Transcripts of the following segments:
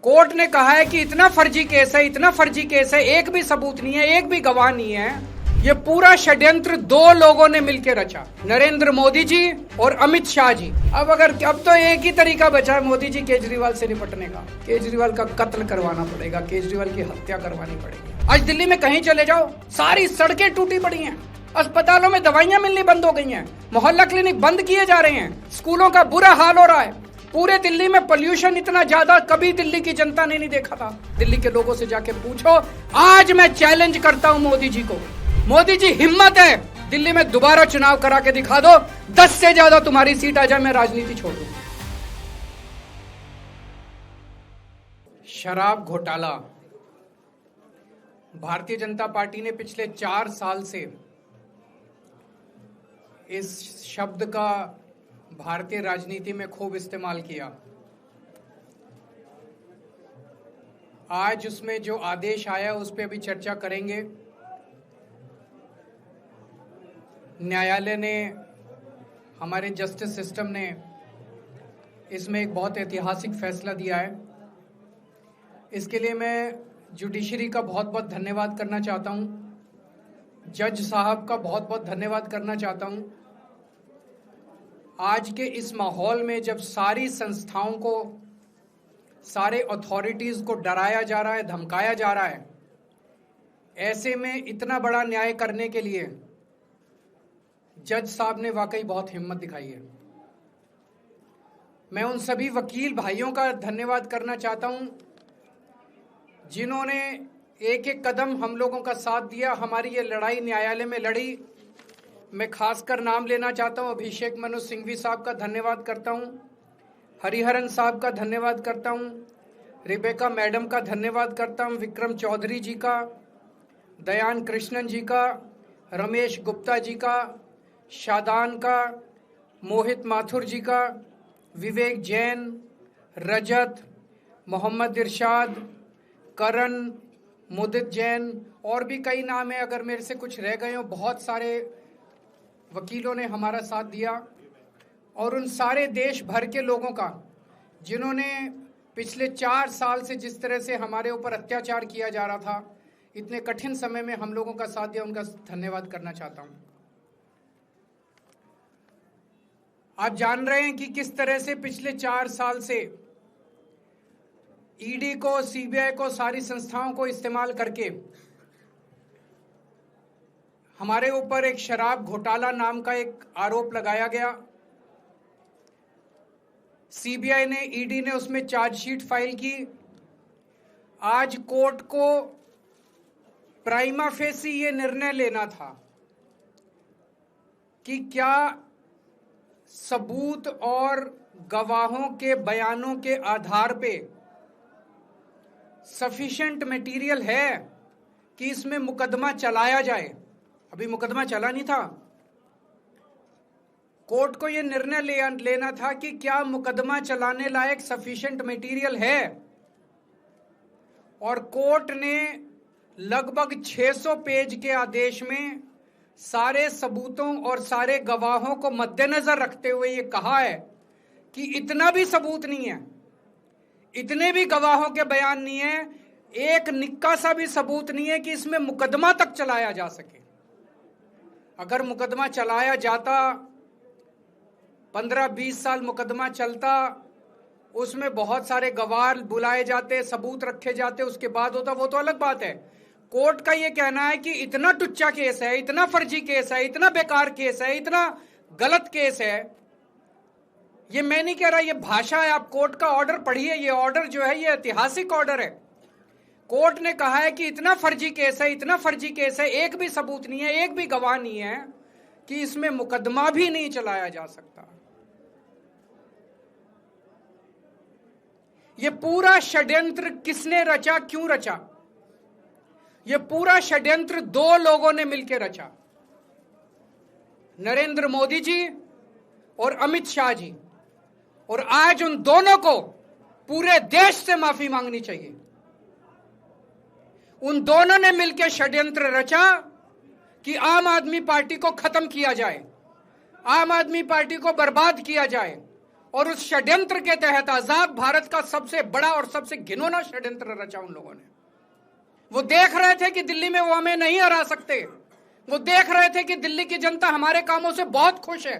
Court ने कहा है कि इतना फर्जी केस है, इतना फर्जी केस है, एक भी सबूत नहीं है, एक भी गवाह नहीं है। ये पूरा षड्यंत्र दो लोगों ने मिलकर रचा, नरेंद्र मोदी जी और अमित शाह जी। अब तो एक ही तरीका बचा है मोदी जी केजरीवाल से निपटने का। केजरीवाल का कत्ल करवाना पड़ेगा, केजरीवाल की हत्या करवानी पड़ेगी। आज दिल्ली में कहीं चले जाओ, सारी सड़कें टूटी पड़ी हैं, अस्पतालों में दवाइयां मिलनी बंद हो गई हैं, मोहल्ला क्लिनिक बंद किए जा रहे हैं, स्कूलों का बुरा हाल हो रहा है। पूरे दिल्ली में पोल्यूशन इतना ज्यादा कभी दिल्ली की जनता ने नहीं देखा था। दिल्ली के लोगों से जाके पूछो। आज मैं चैलेंज करता हूं मोदी जी को, मोदी जी हिम्मत है दिल्ली में दोबारा चुनाव करा के दिखा दो, 10 से ज्यादा तुम्हारी सीट आ जाए, मैं राजनीति छोड़ दूं। शराब घोटाला, भारतीय जनता पार्टी ने पिछले 4 साल से इस शब्द का भारतीय राजनीति में खूब इस्तेमाल किया। आज उसमें जो आदेश आया उस पर अभी चर्चा करेंगे। न्यायालय ने, हमारे जस्टिस सिस्टम ने इसमें एक बहुत ऐतिहासिक फैसला दिया है। इसके लिए मैं जुडिशरी का बहुत बहुत धन्यवाद करना चाहता हूं, जज साहब का बहुत बहुत धन्यवाद करना चाहता हूं। आज के इस माहौल में जब सारी संस्थाओं को, सारे अथॉरिटीज को डराया जा रहा है, धमकाया जा रहा है, ऐसे में इतना बड़ा न्याय करने के लिए जज साहब ने वाकई बहुत हिम्मत दिखाई है। मैं उन सभी वकील भाइयों का धन्यवाद करना चाहता हूं जिन्होंने एक एक कदम हम लोगों का साथ दिया, हमारी ये लड़ाई न्यायालय में लड़ी। मैं खासकर नाम लेना चाहता हूं, अभिषेक मनु सिंघवी साहब का धन्यवाद करता हूं, हरिहरन साहब का धन्यवाद करता हूं, रिबेका मैडम का धन्यवाद करता हूं, विक्रम चौधरी जी का, दयान कृष्णन जी का, रमेश गुप्ता जी का, शादान का, मोहित माथुर जी का, विवेक जैन, रजत, मोहम्मद इरशाद, करण, मुदित जैन, और भी कई नाम है, अगर मेरे से कुछ रह गए हो। बहुत सारे वकीलों ने हमारा साथ दिया, और उन सारे देश भर के लोगों का जिन्होंने पिछले 4 साल से जिस तरह से हमारे ऊपर अत्याचार किया जा रहा था, इतने कठिन समय में हम लोगों का साथ दिया, उनका धन्यवाद करना चाहता हूं। आप जान रहे हैं कि किस तरह से पिछले 4 साल से ईडी को, सीबीआई को, सारी संस्थाओं को इस्तेमाल करके हमारे ऊपर एक शराब घोटाला नाम का एक आरोप लगाया गया। सीबीआई ने, ईडी ने उसमें चार्जशीट फाइल की। आज कोर्ट को प्राइमा फेसी ये निर्णय लेना था कि क्या सबूत और गवाहों के बयानों के आधार पे सफिशिएंट मटेरियल है कि इसमें मुकदमा चलाया जाए। अभी मुकदमा चला नहीं था। कोर्ट को यह निर्णय लेना था कि क्या मुकदमा चलाने लायक सफिशिएंट मटेरियल है, और कोर्ट ने लगभग 600 पेज के आदेश में सारे सबूतों और सारे गवाहों को मद्देनजर रखते हुए ये कहा है कि इतना भी सबूत नहीं है, इतने भी गवाहों के बयान नहीं है, एक निक्का सा भी सबूत नहीं है कि इसमें मुकदमा तक चलाया जा सके। अगर मुकदमा चलाया जाता, 15-20 साल मुकदमा चलता, उसमें बहुत सारे गवाह बुलाए जाते, सबूत रखे जाते, उसके बाद होता, वो तो अलग बात है। कोर्ट का ये कहना है कि इतना टुच्चा केस है, इतना फर्जी केस है, इतना बेकार केस है, इतना गलत केस है। ये मैं नहीं कह रहा, ये भाषा है। आप कोर्ट का ऑर्डर पढ़िए, ये ऑर्डर जो है ये ऐतिहासिक ऑर्डर है। कोर्ट ने कहा है कि इतना फर्जी केस है, इतना फर्जी केस है, एक भी सबूत नहीं है, एक भी गवाह नहीं है कि इसमें मुकदमा भी नहीं चलाया जा सकता। ये पूरा षड्यंत्र किसने रचा, क्यों रचा? ये पूरा षड्यंत्र 2 लोगों ने मिलकर रचा, नरेंद्र मोदी जी और अमित शाह जी। और आज उन दोनों को पूरे देश से माफी मांगनी चाहिए। उन दोनों ने मिलकर षड्यंत्र रचा कि आम आदमी पार्टी को खत्म किया जाए, आम आदमी पार्टी को बर्बाद किया जाए, और उस षड्यंत्र के तहत आजाद भारत का सबसे बड़ा और सबसे घिनौना षड्यंत्र रचा उन लोगों ने। वो देख रहे थे कि दिल्ली में वो हमें नहीं हरा सकते। वो देख रहे थे कि दिल्ली की जनता हमारे कामों से बहुत खुश है।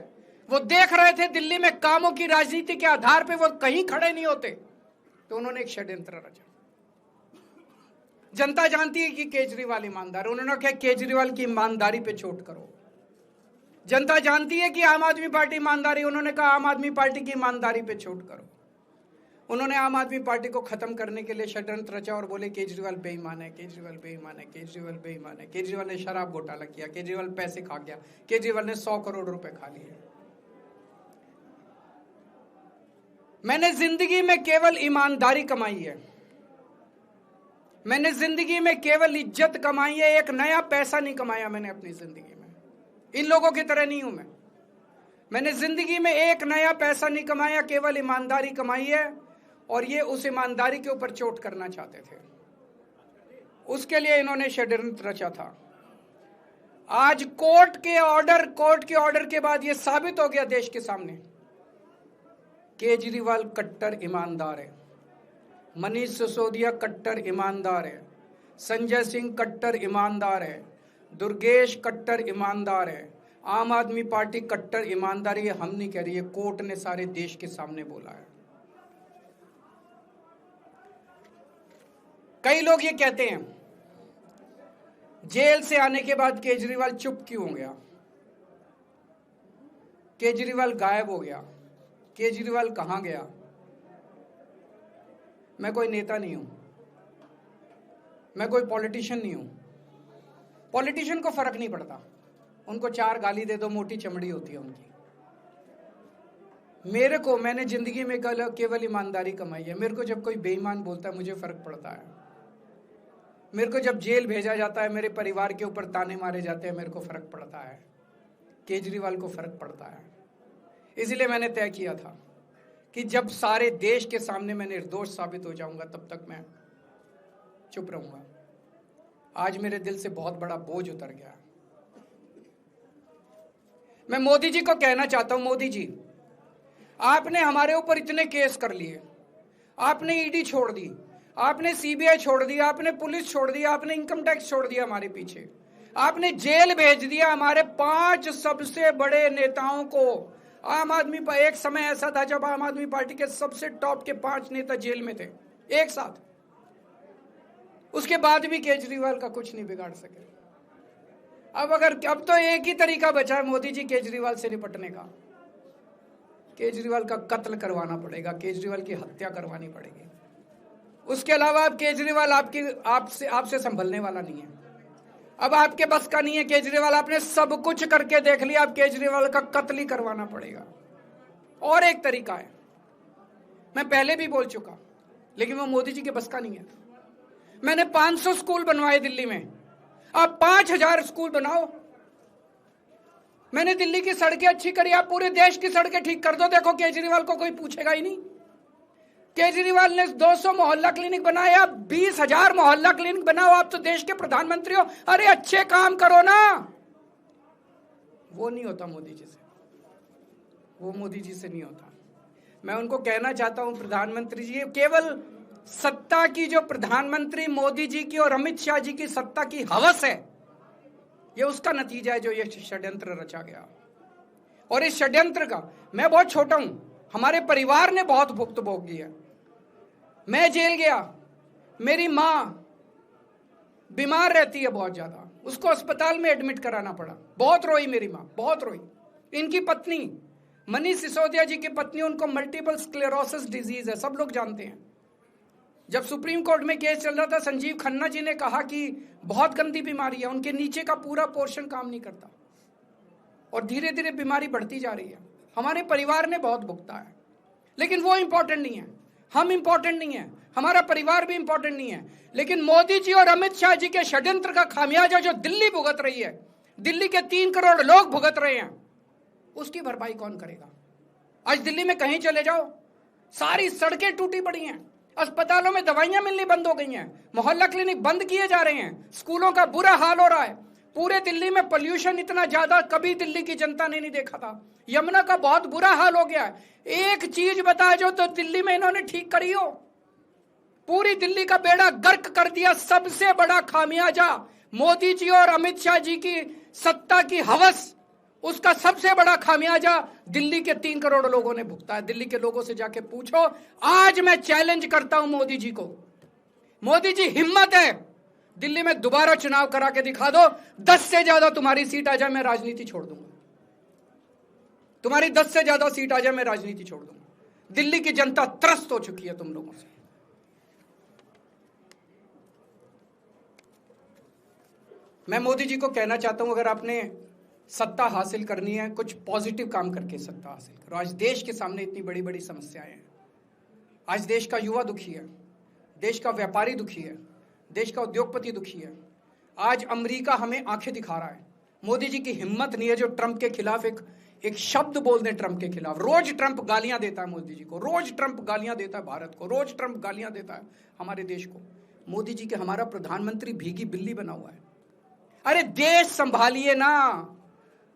वो देख रहे थे दिल्ली में कामों की राजनीति के आधार पे वो कहीं खड़े नहीं होते। तो उन्होंने एक षड्यंत्र रचा। जनता जानती है कि केजरीवाल ईमानदार, उन्होंने कहा केजरीवाल की ईमानदारी पे चोट करो। जनता जानती है कि आम आदमी पार्टी ईमानदारी, उन्होंने कहा आम आदमी पार्टी की ईमानदारी पे चोट करो। उन्होंने आम आदमी पार्टी को खत्म करने के लिए षड्यंत्र रचा और बोले केजरीवाल बेईमान है, केजरीवाल बेईमान है, केजरीवाल बेईमान है। केजरीवाल ने शराब घोटाला किया, केजरीवाल पैसे खा गया, केजरीवाल ने 100 करोड़ रुपए खा लिए। मैंने जिंदगी में केवल ईमानदारी कमाई है, मैंने जिंदगी में केवल इज्जत कमाई है, एक नया पैसा नहीं कमाया मैंने अपनी जिंदगी में। इन लोगों की तरह नहीं हूं मैं। मैंने जिंदगी में एक नया पैसा नहीं कमाया, केवल ईमानदारी कमाई है। और ये उस ईमानदारी के ऊपर चोट करना चाहते थे, उसके लिए इन्होंने षड्यंत्र रचा था। आज कोर्ट के ऑर्डर के बाद ये साबित हो गया देश के सामने, केजरीवाल कट्टर ईमानदार है, मनीष सिसोदिया कट्टर ईमानदार है, संजय सिंह कट्टर ईमानदार है, दुर्गेश कट्टर ईमानदार है, आम आदमी पार्टी कट्टर ईमानदारी है। हम नहीं कह रही है, कोर्ट ने सारे देश के सामने बोला है। कई लोग ये कहते हैं जेल से आने के बाद केजरीवाल चुप क्यों हो गया, केजरीवाल गायब हो गया, केजरीवाल कहां गया। मैं कोई नेता नहीं हूं, मैं कोई पॉलिटिशियन नहीं हूं। पॉलिटिशियन को फर्क नहीं पड़ता, उनको 4 गाली दे दो, मोटी चमड़ी होती है उनकी। मैंने जिंदगी में केवल ईमानदारी कमाई है। मेरे को जब कोई बेईमान बोलता है मुझे फर्क पड़ता है। मेरे को जब जेल भेजा जाता है, मेरे परिवार के ऊपर ताने मारे जाते हैं, मेरे को फर्क पड़ता है। केजरीवाल को फर्क पड़ता है। इसलिए मैंने तय किया था कि जब सारे देश के सामने मैं निर्दोष साबित हो जाऊंगा तब तक मैं चुप रहूंगा। आज मेरे दिल से बहुत बड़ा बोझ उतर गया। मैं मोदी जी को कहना चाहता हूं, मोदी जी आपने हमारे ऊपर इतने केस कर लिए, आपने ईडी छोड़ दी, आपने सीबीआई छोड़ दी, आपने पुलिस छोड़ दी, आपने इनकम टैक्स छोड़ दिया हमारे पीछे, आपने जेल भेज दिया हमारे 5 सबसे बड़े नेताओं को। आम आदमी पर एक समय ऐसा था जब आम आदमी पार्टी के सबसे टॉप के 5 नेता जेल में थे एक साथ। उसके बाद भी केजरीवाल का कुछ नहीं बिगाड़ सके। अब तो एक ही तरीका बचा है मोदी जी केजरीवाल से निपटने का, केजरीवाल का कत्ल करवाना पड़ेगा, केजरीवाल की हत्या करवानी पड़ेगी। उसके अलावा अब केजरीवाल आपसे संभलने वाला नहीं है। अब आपके बस का नहीं है केजरीवाल, आपने सब कुछ करके देख लिया, अब केजरीवाल का कत्ल ही करवाना पड़ेगा। और एक तरीका है, मैं पहले भी बोल चुका, लेकिन वो मोदी जी के बस का नहीं है। मैंने 500 स्कूल बनवाए दिल्ली में, आप 5000 स्कूल बनाओ। मैंने दिल्ली की सड़कें अच्छी करी, आप पूरे देश की सड़कें ठीक कर दो, देखो केजरीवाल को कोई पूछेगा ही नहीं। केजरीवाल ने 200 मोहल्ला क्लिनिक बनाए, आप 20,000 मोहल्ला क्लिनिक बनाओ। आप तो देश के प्रधानमंत्री हो, अरे अच्छे काम करो ना। वो नहीं होता मोदी जी से, वो मोदी जी से नहीं होता। मैं उनको कहना चाहता हूं, प्रधानमंत्री जी, केवल सत्ता की जो प्रधानमंत्री मोदी जी की और अमित शाह जी की सत्ता की हवस है, ये उसका नतीजा है जो ये षड्यंत्र रचा गया। और इस षड्यंत्र का मैं बहुत छोटा हूं, हमारे परिवार ने बहुत भुगत भोगी है। मैं जेल गया, मेरी मां बीमार रहती है बहुत ज्यादा, उसको अस्पताल में एडमिट कराना पड़ा, बहुत रोई मेरी मां, बहुत रोई। इनकी पत्नी मनीष सिसोदिया जी की पत्नी, उनको मल्टीपल स्क्लेरोसिस डिजीज है, सब लोग जानते हैं। जब सुप्रीम कोर्ट में केस चल रहा था, संजीव खन्ना जी ने कहा कि बहुत गंदी बीमारी है, उनके नीचे का पूरा पोर्शन काम नहीं करता और धीरे धीरे बीमारी बढ़ती जा रही है। हमारे परिवार ने बहुत भुगता है, लेकिन वो इंपॉर्टेंट नहीं है, हम इंपॉर्टेंट नहीं है, हमारा परिवार भी इंपॉर्टेंट नहीं है। लेकिन मोदी जी और अमित शाह जी के षड्यंत्र का खामियाजा जो दिल्ली भुगत रही है, दिल्ली के 3 करोड़ लोग भुगत रहे हैं, उसकी भरपाई कौन करेगा? आज दिल्ली में कहीं चले जाओ, सारी सड़कें टूटी पड़ी हैं, अस्पतालों में दवाइयां मिलनी बंद हो गई हैं, मोहल्ला क्लिनिक बंद किए जा रहे हैं, स्कूलों का बुरा हाल हो रहा है, पूरे दिल्ली में पोल्यूशन इतना ज्यादा कभी दिल्ली की जनता ने नहीं देखा था। यमुना का बहुत बुरा हाल हो गया है। एक चीज बता जो तो दिल्ली में इन्होंने ठीक करी हो। पूरी दिल्ली का बेड़ा गर्क कर दिया। सबसे बड़ा खामियाजा मोदी जी और अमित शाह जी की सत्ता की हवस, उसका सबसे बड़ा खामियाजा दिल्ली के 3 करोड़ लोगों ने भुगता है। दिल्ली के लोगों से जाके पूछो। आज मैं चैलेंज करता हूं मोदी जी को, मोदी जी हिम्मत है दिल्ली में दोबारा चुनाव करा के दिखा दो। 10 से ज्यादा तुम्हारी सीट आ जाए मैं राजनीति छोड़ दूंगा। तुम्हारी 10 से ज्यादा सीट आ जाए मैं राजनीति छोड़ दूंगा। दिल्ली की जनता त्रस्त हो चुकी है तुम लोगों से। मैं मोदी जी को कहना चाहता हूं, अगर आपने सत्ता हासिल करनी है, कुछ पॉजिटिव काम करके सत्ता हासिल करो। आज देश के सामने इतनी बड़ी बड़ी समस्याएं हैं। आज देश का युवा दुखी है, देश का व्यापारी दुखी है, देश का उद्योगपति दुखी है। आज अमेरिका हमें आंखें दिखा रहा है। मोदी जी की हिम्मत नहीं है जो ट्रंप के खिलाफ एक शब्द बोल दें। ट्रंप के खिलाफ रोज ट्रंप गालियां देता है मोदी जी को, रोज ट्रंप गालियां देता है भारत को, रोज ट्रंप गालियां देता है हमारे देश को। मोदी जी के हमारा प्रधानमंत्री भीगी बिल्ली बना हुआ है। अरे देश संभालिए ना।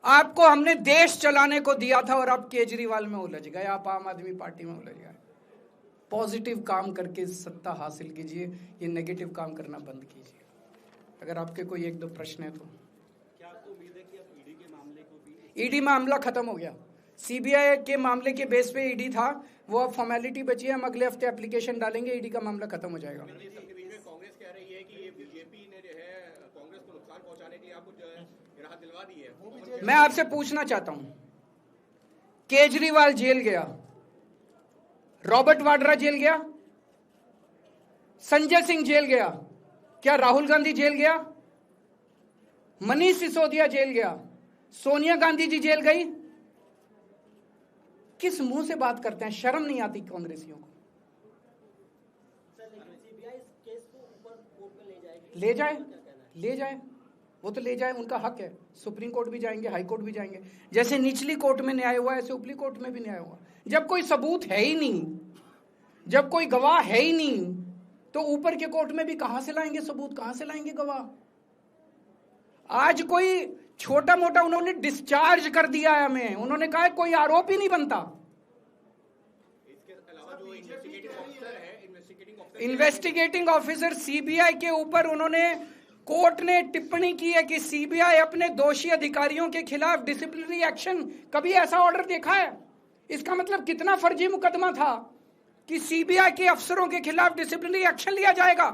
आपको हमने देश चलाने को दिया था और आप केजरीवाल में उलझ गए, आप आम आदमी पार्टी में उलझ गए। पॉजिटिव काम करके सत्ता हासिल कीजिए, ये नेगेटिव काम करना बंद कीजिए। अगर आपके कोई 1-2 प्रश्न है तो। क्या आपको उम्मीद है कि अब ईडी के मामले को भी? ईडी मामला खत्म हो गया। सीबीआई के मामले के बेस पे ईडी था, वो अब फॉर्मेलिटी बची है। हम अगले हफ्ते एप्लीकेशन डालेंगे, ईडी का मामला खत्म हो जाएगा। कांग्रेस कह रही है कि ये बीजेपी ने जो है कांग्रेस को नुकसान पहुंचाने के लिए आपको जो है राहत दिलवा दी है। मैं आपसे पूछना चाहता हूं, केजरीवाल जेल गया, रॉबर्ट वाड्रा जेल गया, संजय सिंह जेल गया, क्या राहुल गांधी जेल गया, मनीष सिसोदिया जेल गया, सोनिया गांधी जी जेल गई? किस मुंह से बात करते हैं? शर्म नहीं आती कांग्रेसियों को? ले जाए, वो तो ले जाए, उनका हक है। सुप्रीम कोर्ट भी जाएंगे, हाई कोर्ट भी जाएंगे। जैसे निचली कोर्ट में न्याय हुआ ऐसे ऊपरी कोर्ट में भी न्याय हुआ। जब कोई सबूत है ही नहीं, जब कोई गवाह है ही नहीं, तो ऊपर के कोर्ट में भी कहां से लाएंगे सबूत, कहां से लाएंगे गवाह? आज कोई छोटा मोटा उन्होंने डिस्चार्ज कर दिया है हमें, उन्होंने कहा कोई आरोप ही नहीं बनता। इसके अलावा जो इन्वेस्टिगेटिंग ऑफिसर सीबीआई के ऊपर उन्होंने, कोर्ट ने टिप्पणी की है कि सीबीआई अपने दोषी अधिकारियों के खिलाफ डिसिप्लिनरी एक्शन, कभी ऐसा ऑर्डर देखा है? इसका मतलब कितना फर्जी मुकदमा था कि सीबीआई के अफसरों के खिलाफ डिसिप्लिनरी एक्शन लिया जाएगा।